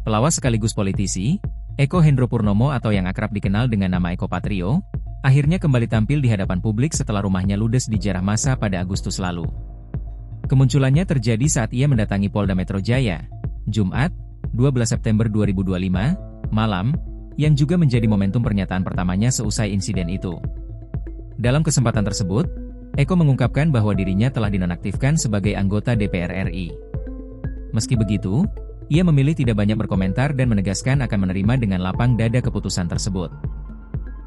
Pelawak sekaligus politisi, Eko Hendro Purnomo atau yang akrab dikenal dengan nama Eko Patrio, akhirnya kembali tampil di hadapan publik setelah rumahnya ludes di Jarah Masa pada Agustus lalu. Kemunculannya terjadi saat ia mendatangi Polda Metro Jaya, Jumat, 12 September 2025, malam, yang juga menjadi momentum pernyataan pertamanya seusai insiden itu. Dalam kesempatan tersebut, Eko mengungkapkan bahwa dirinya telah dinonaktifkan sebagai anggota DPR RI. Meski begitu, ia memilih tidak banyak berkomentar dan menegaskan akan menerima dengan lapang dada keputusan tersebut.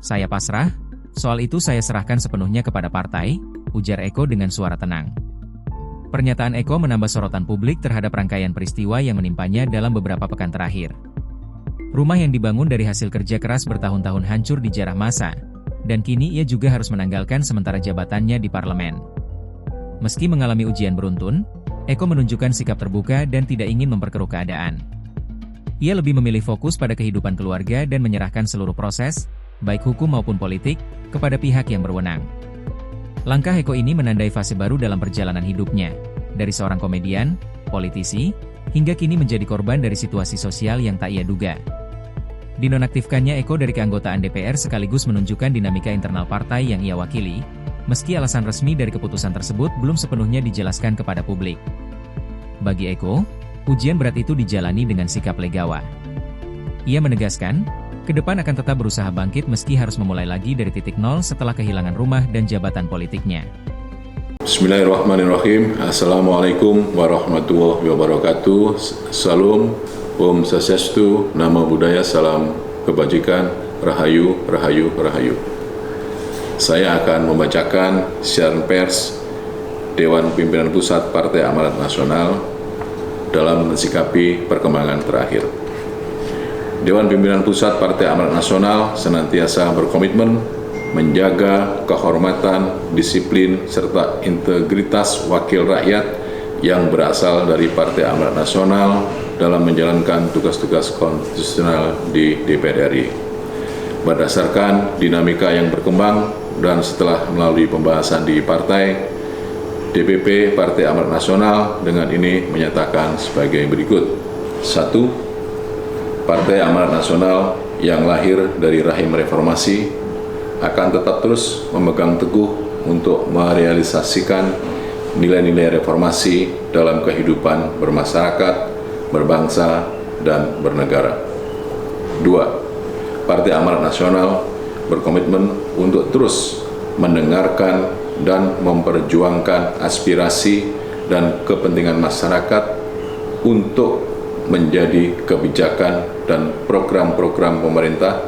"Saya pasrah, soal itu saya serahkan sepenuhnya kepada partai," ujar Eko dengan suara tenang. Pernyataan Eko menambah sorotan publik terhadap rangkaian peristiwa yang menimpanya dalam beberapa pekan terakhir. Rumah yang dibangun dari hasil kerja keras bertahun-tahun hancur di Jarah Masa, dan kini ia juga harus menanggalkan sementara jabatannya di parlemen. Meski mengalami ujian beruntun, Eko menunjukkan sikap terbuka dan tidak ingin memperkeruh keadaan. Ia lebih memilih fokus pada kehidupan keluarga dan menyerahkan seluruh proses, baik hukum maupun politik, kepada pihak yang berwenang. Langkah Eko ini menandai fase baru dalam perjalanan hidupnya, dari seorang komedian, politisi, hingga kini menjadi korban dari situasi sosial yang tak ia duga. Dinonaktifkannya Eko dari keanggotaan DPR sekaligus menunjukkan dinamika internal partai yang ia wakili, meski alasan resmi dari keputusan tersebut belum sepenuhnya dijelaskan kepada publik. Bagi Eko, ujian berat itu dijalani dengan sikap legawa. Ia menegaskan, ke depan akan tetap berusaha bangkit meski harus memulai lagi dari titik nol setelah kehilangan rumah dan jabatan politiknya. Bismillahirrahmanirrahim. Assalamualaikum warahmatullahi wabarakatuh. Salam, Om Swastiastu, Namo Buddhaya, Salam Kebajikan, Rahayu, Rahayu, Rahayu. Saya akan membacakan siaran pers Dewan Pimpinan Pusat Partai Amanat Nasional dalam mensikapi perkembangan terakhir. Dewan Pimpinan Pusat Partai Amanat Nasional senantiasa berkomitmen menjaga kehormatan, disiplin, serta integritas wakil rakyat yang berasal dari Partai Amanat Nasional dalam menjalankan tugas-tugas konstitusional di DPR RI. Berdasarkan dinamika yang berkembang dan setelah melalui pembahasan di partai, DPP Partai Amanat Nasional dengan ini menyatakan sebagai berikut. 1. Partai Amanat Nasional yang lahir dari rahim reformasi akan tetap terus memegang teguh untuk merealisasikan nilai-nilai reformasi dalam kehidupan bermasyarakat, berbangsa, dan bernegara. 2. Partai Amanat Nasional berkomitmen untuk terus mendengarkan dan memperjuangkan aspirasi dan kepentingan masyarakat untuk menjadi kebijakan dan program-program pemerintah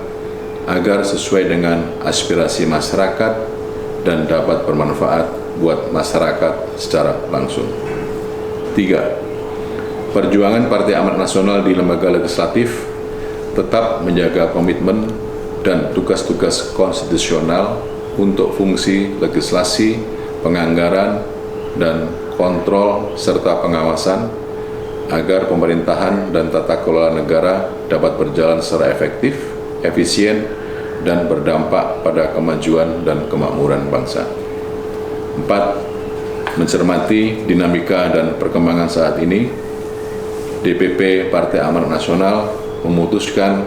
agar sesuai dengan aspirasi masyarakat dan dapat bermanfaat buat masyarakat secara langsung. 3. Perjuangan Partai Amanat Nasional di lembaga legislatif tetap menjaga komitmen dan tugas-tugas konstitusional untuk fungsi legislasi, penganggaran, dan kontrol serta pengawasan agar pemerintahan dan tata kelola negara dapat berjalan secara efektif, efisien, dan berdampak pada kemajuan dan kemakmuran bangsa. 4. Mencermati dinamika dan perkembangan saat ini, DPP Partai Amanat Nasional memutuskan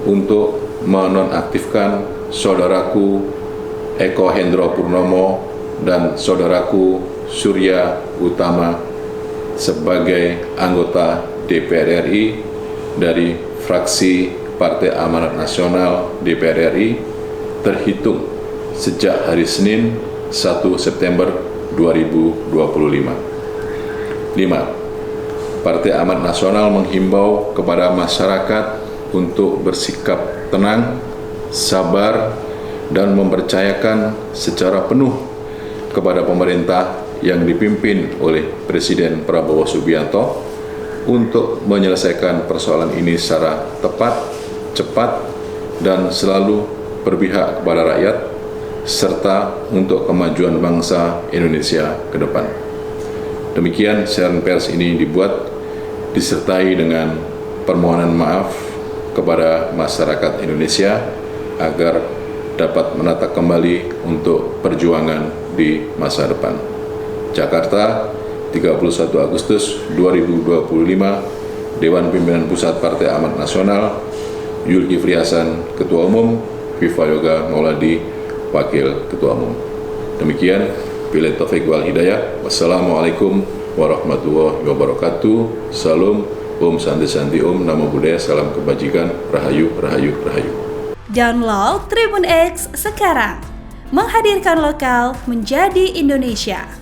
untuk menonaktifkan saudaraku Eko Hendro Purnomo dan saudaraku Surya Utama sebagai anggota DPR RI dari fraksi Partai Amanat Nasional DPR RI terhitung sejak hari Senin 1 September 2025. 5. Partai Amanat Nasional menghimbau kepada masyarakat untuk bersikap tenang, sabar, dan mempercayakan secara penuh kepada pemerintah yang dipimpin oleh Presiden Prabowo Subianto untuk menyelesaikan persoalan ini secara tepat, cepat, dan selalu berpihak kepada rakyat, serta untuk kemajuan bangsa Indonesia ke depan. Demikian siaran pers ini dibuat disertai dengan permohonan maaf kepada masyarakat Indonesia agar dapat menata kembali untuk perjuangan di masa depan. Jakarta, 31 Agustus 2025, Dewan Pimpinan Pusat Partai Amanat Nasional, Zulkifli Hasan, Ketua Umum, Viva Yoga Mauladi, Wakil Ketua Umum. Demikian, billahi taufiq wal hidayah. Wassalamualaikum warahmatullahi wabarakatuh. Salam, Om Santi Santi Om, Namo Buddhaya, salam kebajikan, Rahayu, Rahayu, Rahayu. Download Tribun X sekarang, menghadirkan lokal menjadi Indonesia.